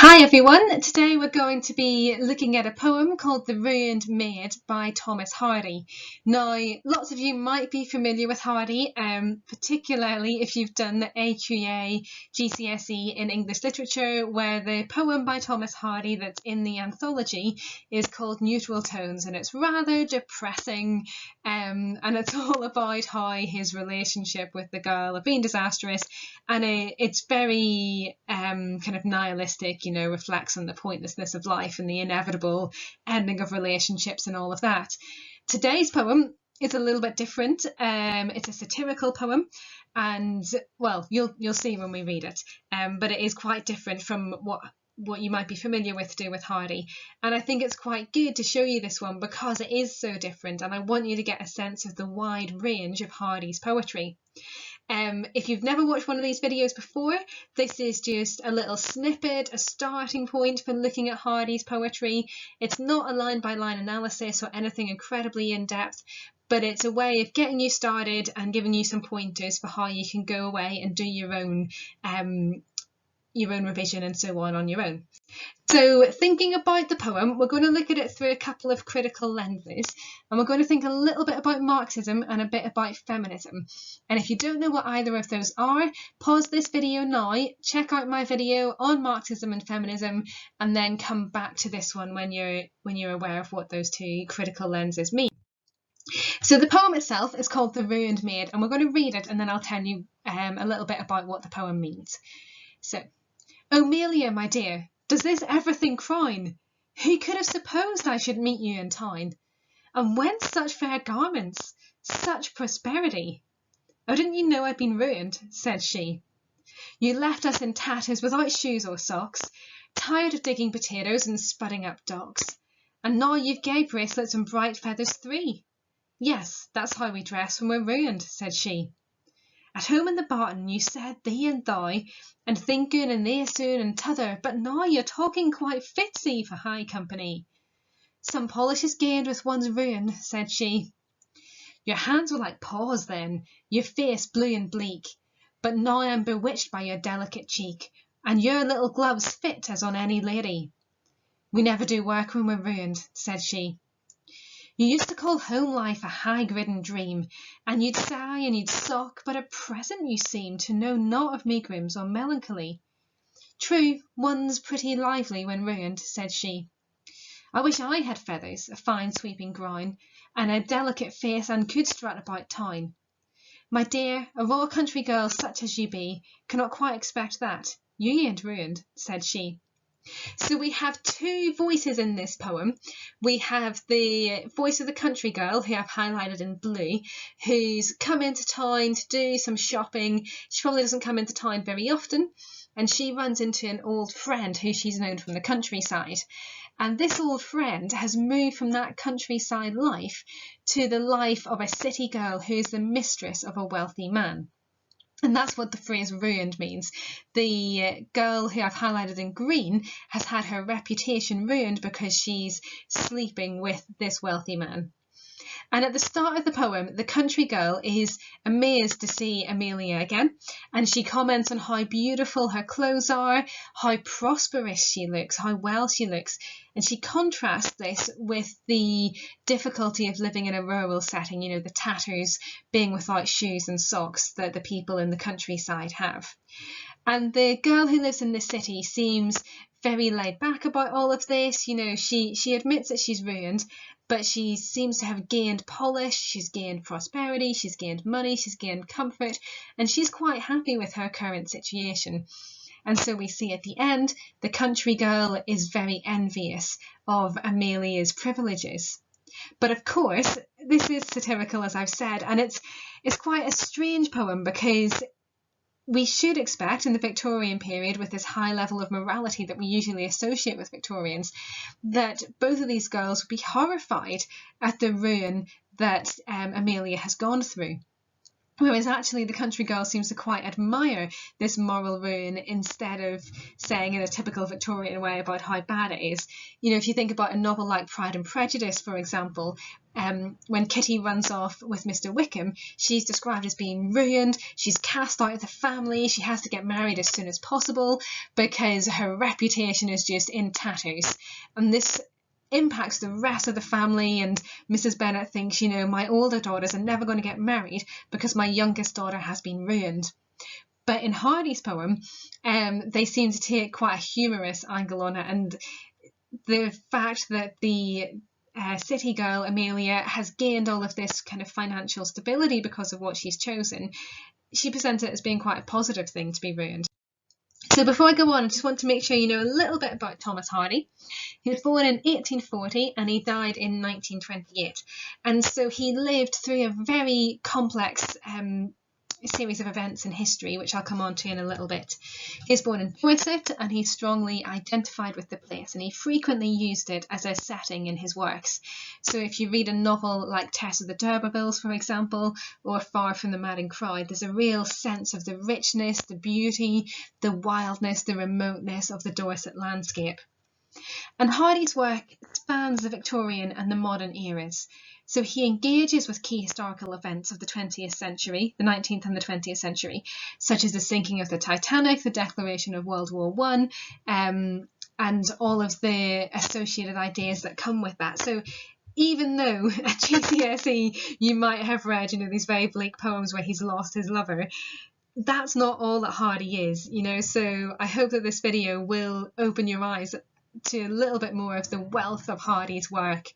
Hi everyone, today we're going to be looking at a poem called The Ruined Maid by Thomas Hardy. Now, lots of you might be familiar with Hardy, particularly if you've done the AQA GCSE in English literature, where the poem by Thomas Hardy that's in the anthology is called Neutral Tones, and it's rather depressing, and it's all about how his relationship with the girl have been disastrous, and it's very kind of nihilistic, reflects on the pointlessness of life and the inevitable ending of relationships and all of that. Today's poem is a little bit different. It's a satirical poem, and well, you'll see when we read it. But it is quite different from what you might be familiar with to do with Hardy. And I think it's quite good to show you this one because it is so different, and I want you to get a sense of the wide range of Hardy's poetry. If you've never watched one of these videos before, this is just a little snippet, a starting point for looking at Hardy's poetry. It's not a line-by-line analysis or anything incredibly in-depth, but it's a way of getting you started and giving you some pointers for how you can go away and do your own revision and so on your own. So thinking about the poem, we're going to look at it through a couple of critical lenses, and we're going to think a little bit about Marxism and a bit about feminism. And if you don't know what either of those are, pause this video now, check out my video on Marxism and feminism, and then come back to this one when you're aware of what those two critical lenses mean. So the poem itself is called The Ruined Maid, and we're going to read it and then I'll tell you a little bit about what the poem means. So, Amelia, my dear, does this everything crown? Who could have supposed I should meet you in town? And whence such fair garments, such prosperity? Oh, didn't you know I'd been ruined? Said she. You left us in tatters without shoes or socks, tired of digging potatoes and spudding up docks. And now you've gay bracelets and bright feathers 3. Yes, that's how we dress when we're ruined, said she. At home in the barton you said thee and thou, and thinking and they soon and t'other, but now you're talking quite fitsy for high company. Some polish is gained with one's ruin, said she. Your hands were like paws then, your face blue and bleak, but now I'm bewitched by your delicate cheek, and your little gloves fit as on any lady. We never do work when we're ruined, said she. You used to call home life a high-gridden dream, and you'd sigh and you'd sock, but at present you seem to know naught of megrims or melancholy. True, one's pretty lively when ruined, said she. I wish I had feathers, a fine sweeping groin, and a delicate face, and could strut about town. My dear, a raw country girl such as you be, cannot quite expect that. You ain't ruined, said she. So we have two voices in this poem. We have the voice of the country girl, who I've highlighted in blue, who's come into town to do some shopping. She probably doesn't come into town very often, and she runs into an old friend who she's known from the countryside. And this old friend has moved from that countryside life to the life of a city girl who's the mistress of a wealthy man. And that's what the phrase ruined means. The girl who I've highlighted in green has had her reputation ruined because she's sleeping with this wealthy man. And at the start of the poem, the country girl is amazed to see Amelia again, and she comments on how beautiful her clothes are, how prosperous she looks, how well she looks, and she contrasts this with the difficulty of living in a rural setting, the tatters, being without shoes and socks that the people in the countryside have. And the girl who lives in the city seems very laid back about all of this. She admits that she's ruined, but she seems to have gained polish, she's gained prosperity, she's gained money, she's gained comfort, and she's quite happy with her current situation. And so we see at the end, the country girl is very envious of Amelia's privileges. But of course, this is satirical, as I've said, and it's quite a strange poem because we should expect in the Victorian period, with this high level of morality that we usually associate with Victorians, that both of these girls would be horrified at the ruin that Amelia has gone through. Whereas actually the country girl seems to quite admire this moral ruin instead of saying in a typical Victorian way about how bad it is. You know, if you think about a novel like Pride and Prejudice, for example, when Kitty runs off with Mr. Wickham, she's described as being ruined, she's cast out of the family, she has to get married as soon as possible because her reputation is just in tatters. And this impacts the rest of the family, and Mrs. Bennet thinks, you know, my older daughters are never going to get married because my youngest daughter has been ruined. But in Hardy's poem, they seem to take quite a humorous angle on it, and the fact that the city girl Amelia has gained all of this kind of financial stability because of what she's chosen, she presents it as being quite a positive thing to be ruined. So before I go on, I just want to make sure you know a little bit about Thomas Hardy. He was born in 1840 and he died in 1928. And so he lived through a very complex series of events in history, which I'll come on to in a little bit. He was born in Dorset and he strongly identified with the place, and he frequently used it as a setting in his works. So if you read a novel like Tess of the D'Urbervilles, for example, or Far from the Madding Crowd, there's a real sense of the richness, the beauty, the wildness, the remoteness of the Dorset landscape. And Hardy's work spans the Victorian and the modern eras. So he engages with key historical events of the 20th century, the 19th and the 20th century, such as the sinking of the Titanic, the declaration of World War I, and all of the associated ideas that come with that. So even though at GCSE you might have read, you know, these very bleak poems where he's lost his lover, that's not all that Hardy is, you know. So I hope that this video will open your eyes to a little bit more of the wealth of Hardy's work.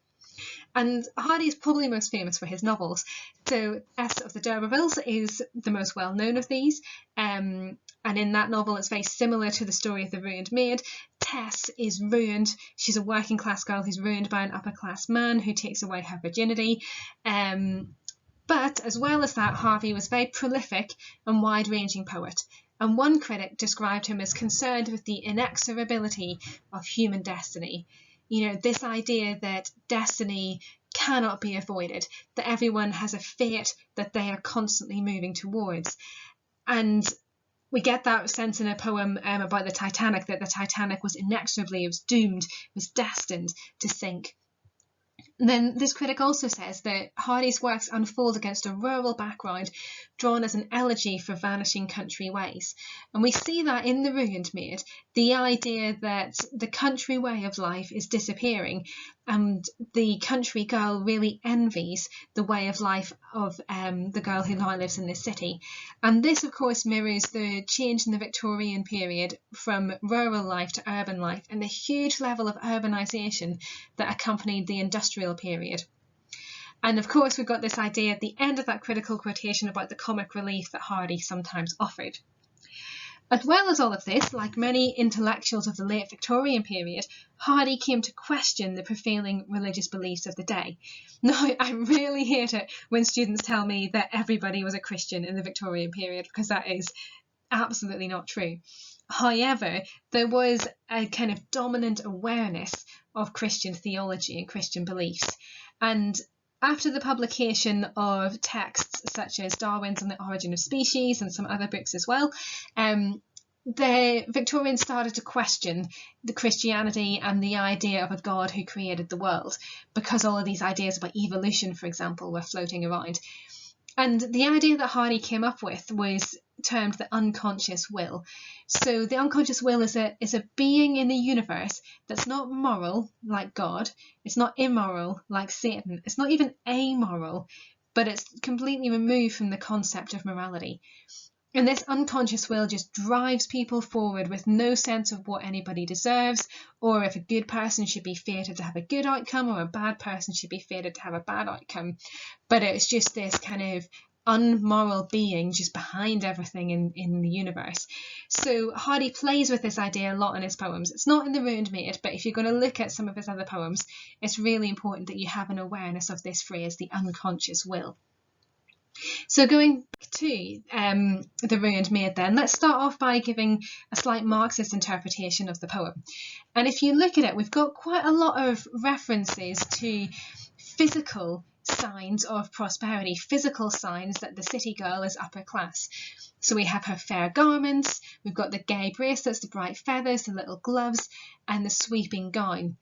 And Hardy is probably most famous for his novels. So Tess of the D'Urbervilles is the most well-known of these. And in that novel, it's very similar to the story of the ruined maid. Tess is ruined. She's a working class girl who's ruined by an upper class man who takes away her virginity. But as well as that, Hardy was a very prolific and wide-ranging poet. And one critic described him as concerned with the inexorability of human destiny. You know, this idea that destiny cannot be avoided, that everyone has a fate that they are constantly moving towards. And we get that sense in a poem about the Titanic, that the Titanic was inexorably, it was doomed, it was destined to sink. And then this critic also says that Hardy's works unfold against a rural background drawn as an elegy for vanishing country ways. And we see that in The Ruined Maid, the idea that the country way of life is disappearing, and the country girl really envies the way of life of the girl who now lives in this city. And this, of course, mirrors the change in the Victorian period from rural life to urban life and the huge level of urbanisation that accompanied the industrial period. And of course, we've got this idea at the end of that critical quotation about the comic relief that Hardy sometimes offered. As well as all of this, like many intellectuals of the late Victorian period, Hardy came to question the prevailing religious beliefs of the day. Now, I really hate it when students tell me that everybody was a Christian in the Victorian period, because that is absolutely not true. However, there was a kind of dominant awareness of Christian theology and Christian beliefs. And after the publication of texts such as Darwin's On the Origin of Species and some other books as well, the Victorians started to question the Christianity and the idea of a God who created the world, because all of these ideas about evolution, for example, were floating around. And the idea that Hardy came up with was termed the unconscious will. So the unconscious will is a being in the universe that's not moral like God, it's not immoral like Satan, it's not even amoral, but it's completely removed from the concept of morality. And this unconscious will just drives people forward with no sense of what anybody deserves, or if a good person should be fated to have a good outcome, or a bad person should be fated to have a bad outcome. But it's just this kind of unmoral being just behind everything in the universe. So Hardy plays with this idea a lot in his poems. It's not in The Ruined Maid, but if you're going to look at some of his other poems, it's really important that you have an awareness of this phrase, the unconscious will. So going back to The Ruined Maid then, let's start off by giving a slight Marxist interpretation of the poem. And if you look at it, we've got quite a lot of references to physical signs of prosperity, physical signs that the city girl is upper class. So we have her fair garments, we've got the gay bracelets, the bright feathers, the little gloves, and the sweeping gown.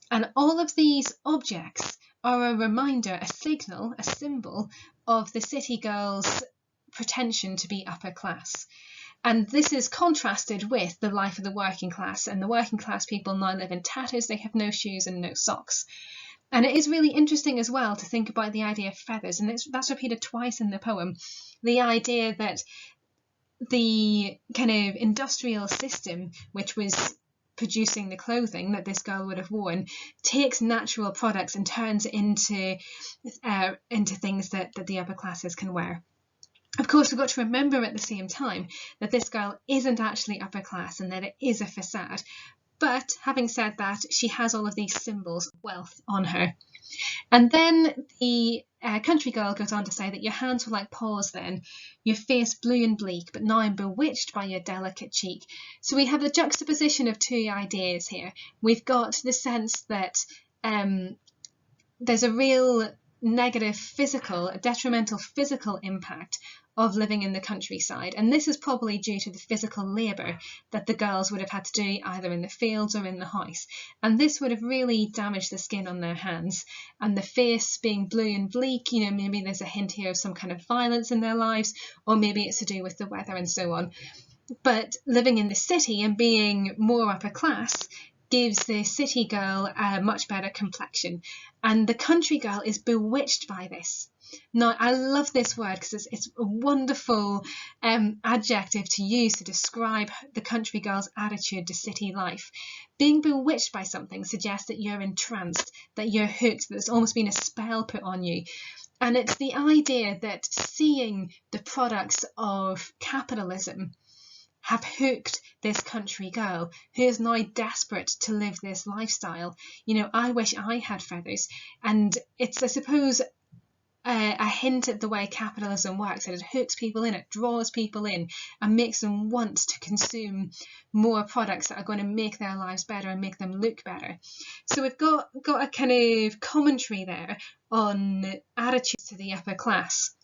And all of these objects are a reminder, a signal, a symbol of the city girl's pretension to be upper class. And this is contrasted with the life of the working class, and the working class people now live in tatters, they have no shoes and no socks. And it is really interesting as well to think about the idea of feathers, and that's repeated twice in the poem, the idea that the kind of industrial system which was producing the clothing that this girl would have worn takes natural products and turns it into things that the upper classes can wear. Of course, we've got to remember at the same time that this girl isn't actually upper class and that it is a facade. But having said that, she has all of these symbols of wealth on her. And then the country girl goes on to say that your hands were like paws then, your face blue and bleak, but now I'm bewitched by your delicate cheek. So we have the juxtaposition of two ideas here. We've got the sense that there's a real negative physical, a detrimental physical impact of living in the countryside, and this is probably due to the physical labour that the girls would have had to do either in the fields or in the house, and this would have really damaged the skin on their hands. And the face being blue and bleak, maybe there's a hint here of some kind of violence in their lives, or maybe it's to do with the weather and so on. But living in the city and being more upper class gives the city girl a much better complexion, and the country girl is bewitched by this. Now, I love this word because it's a wonderful adjective to use to describe the country girl's attitude to city life. Being bewitched by something suggests that you're entranced, that you're hooked, that there's almost been a spell put on you. And it's the idea that seeing the products of capitalism have hooked this country girl who is now desperate to live this lifestyle. I wish I had feathers, and it's, I suppose, a hint at the way capitalism works, that it hooks people in, it draws people in and makes them want to consume more products that are going to make their lives better and make them look better. So we've got a kind of commentary there on attitudes to the upper class.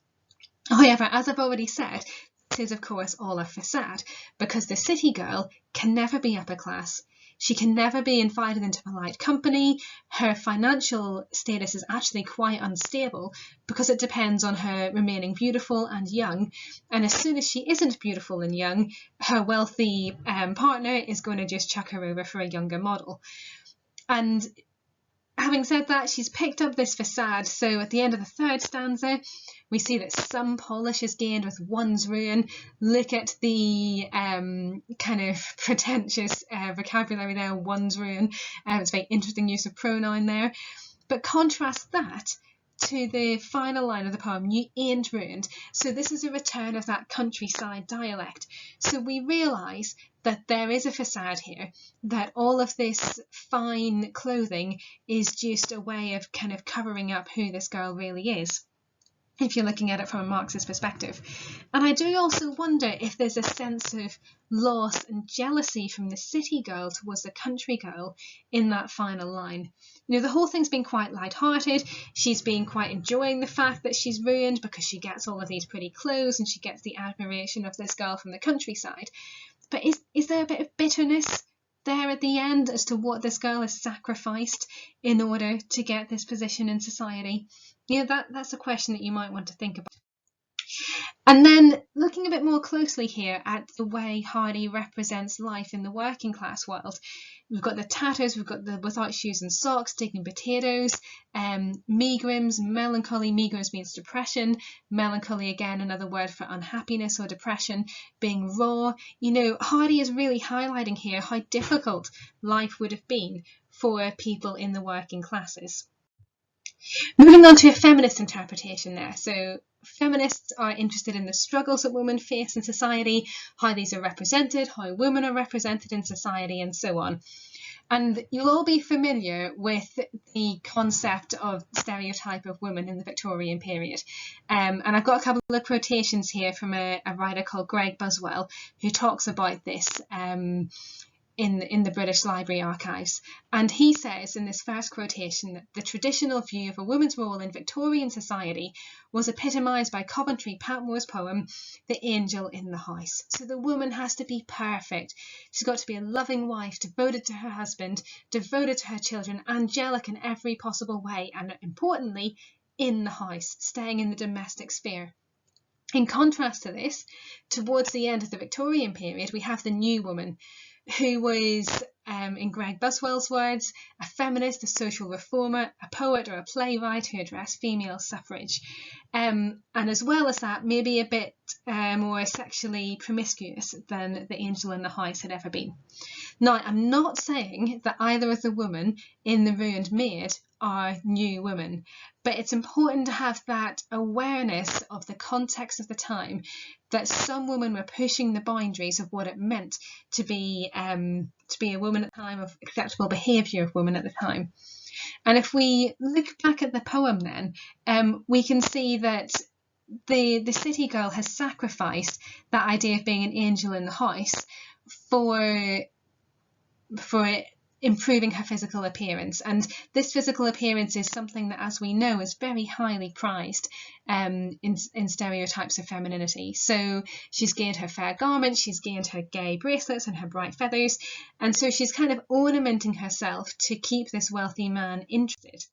However, as I've already said, this is of course all a facade, because the city girl can never be upper class. She can never be invited into polite company. Her financial status is actually quite unstable because it depends on her remaining beautiful and young. And as soon as she isn't beautiful and young, her wealthy partner is going to just chuck her over for a younger model. And having said that, she's picked up this facade. So at the end of the third stanza, we see that some polish is gained with one's ruin. Look at the kind of pretentious vocabulary there, one's ruin. It's a very interesting use of pronoun there. But contrast that to the final line of the poem, you ain't ruined. So this is a return of that countryside dialect. So we realise that there is a facade here, that all of this fine clothing is just a way of kind of covering up who this girl really is, if you're looking at it from a Marxist perspective. And I do also wonder if there's a sense of loss and jealousy from the city girl towards the country girl in that final line. The whole thing's been quite light-hearted. She's been quite enjoying the fact that she's ruined because she gets all of these pretty clothes and she gets the admiration of this girl from the countryside. But is there a bit of bitterness there at the end as to what this girl has sacrificed in order to get this position in society? That's a question that you might want to think about. And then looking a bit more closely here at the way Hardy represents life in the working class world. We've got the tatters, we've got the without shoes and socks, digging potatoes, megrims, melancholy. Megrims means depression, melancholy again another word for unhappiness or depression, being raw. Hardy is really highlighting here how difficult life would have been for people in the working classes. Moving on to a feminist interpretation there. So feminists are interested in the struggles that women face in society, how these are represented, how women are represented in society, and so on. And you'll all be familiar with the concept of stereotype of women in the Victorian period. And I've got a couple of quotations here from a writer called Greg Buswell, who talks about this in the British Library archives. And he says in this first quotation that the traditional view of a woman's role in Victorian society was epitomised by Coventry Patmore's poem, The Angel in the House. So the woman has to be perfect. She's got to be a loving wife, devoted to her husband, devoted to her children, angelic in every possible way, and importantly, in the house, staying in the domestic sphere. In contrast to this, towards the end of the Victorian period, we have the new woman, who was, in Greg Buswell's words, a feminist, a social reformer, a poet or a playwright who addressed female suffrage. And as well as that, maybe a bit more sexually promiscuous than the Angel in the House had ever been. Now, I'm not saying that either of the women in The Ruined Maid are new women, but it's important to have that awareness of the context of the time, that some women were pushing the boundaries of what it meant to be a woman at the time, of acceptable behaviour of women at the time. And if we look back at the poem then, we can see that the city girl has sacrificed that idea of being an angel in the house for improving her physical appearance. And this physical appearance is something that, as we know, is very highly prized in stereotypes of femininity. So she's gained her fair garments, she's gained her gay bracelets and her bright feathers, and so she's kind of ornamenting herself to keep this wealthy man interested.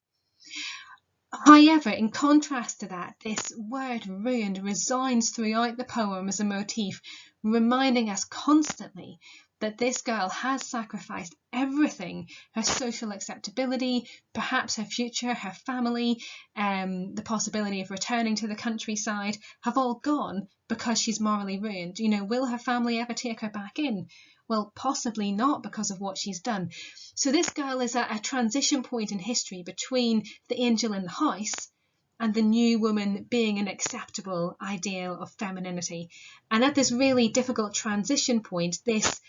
However, in contrast to that, this word ruined resounds throughout the poem as a motif, reminding us constantly that this girl has sacrificed everything, her social acceptability, perhaps her future, her family, the possibility of returning to the countryside, have all gone because she's morally ruined. You know, will her family ever take her back in? Well, possibly not, because of what she's done. So this girl is at a transition point in history between the angel in the house and the new woman being an acceptable ideal of femininity. And at this really difficult transition point, this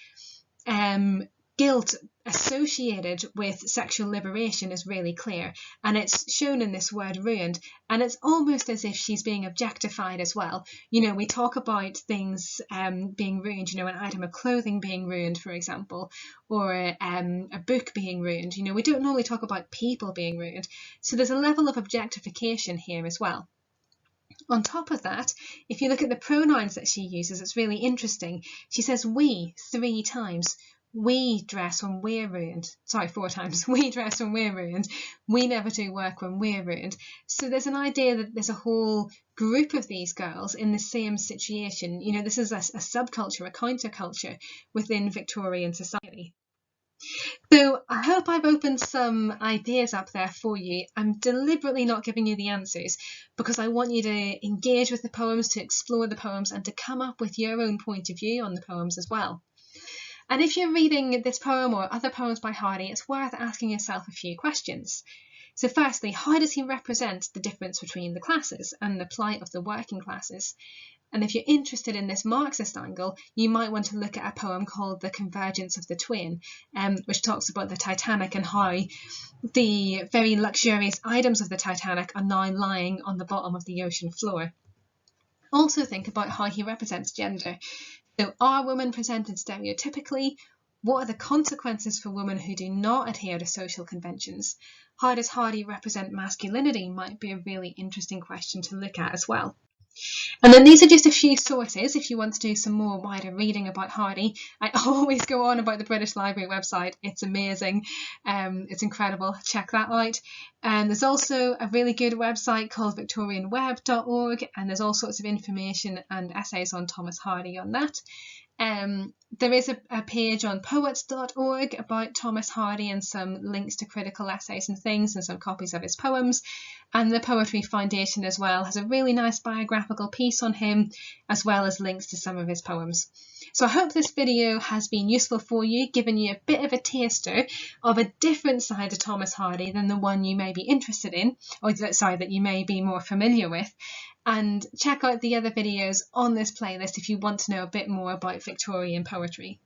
guilt associated with sexual liberation is really clear, and it's shown in this word ruined, and it's almost as if she's being objectified as well. You know, we talk about things being ruined, you know, an item of clothing being ruined, for example, or a book being ruined. You know, we don't normally talk about people being ruined, so there's a level of objectification here as well. On top of that, if you look at the pronouns that she uses, it's really interesting. She says we 3 times. We dress when we're ruined. Sorry, 4 times. We dress when we're ruined. We never do work when we're ruined. So there's an idea that there's a whole group of these girls in the same situation. You know, this is a subculture, a counterculture within Victorian society. So I hope I've opened some ideas up there for you. I'm deliberately not giving you the answers because I want you to engage with the poems, to explore the poems, and to come up with your own point of view on the poems as well. And if you're reading this poem or other poems by Hardy, it's worth asking yourself a few questions. So firstly, how does he represent the difference between the classes and the plight of the working classes? And if you're interested in this Marxist angle, you might want to look at a poem called The Convergence of the Twain, which talks about the Titanic and how the very luxurious items of the Titanic are now lying on the bottom of the ocean floor. Also think about how he represents gender. So are women presented stereotypically? What are the consequences for women who do not adhere to social conventions? How does Hardy represent masculinity might be a really interesting question to look at as well. And then these are just a few sources if you want to do some more wider reading about Hardy. I always go on about the British Library website. It's amazing. It's incredible. Check that out. And there's also a really good website called victorianweb.org, and there's all sorts of information and essays on Thomas Hardy on that. There is a page on poets.org about Thomas Hardy and some links to critical essays and things and some copies of his poems. And the Poetry Foundation as well has a really nice biographical piece on him, as well as links to some of his poems. So I hope this video has been useful for you, giving you a bit of a taster of a different side of Thomas Hardy than the one you may be interested in, or sorry, that you may be more familiar with. And check out the other videos on this playlist if you want to know a bit more about Victorian poetry.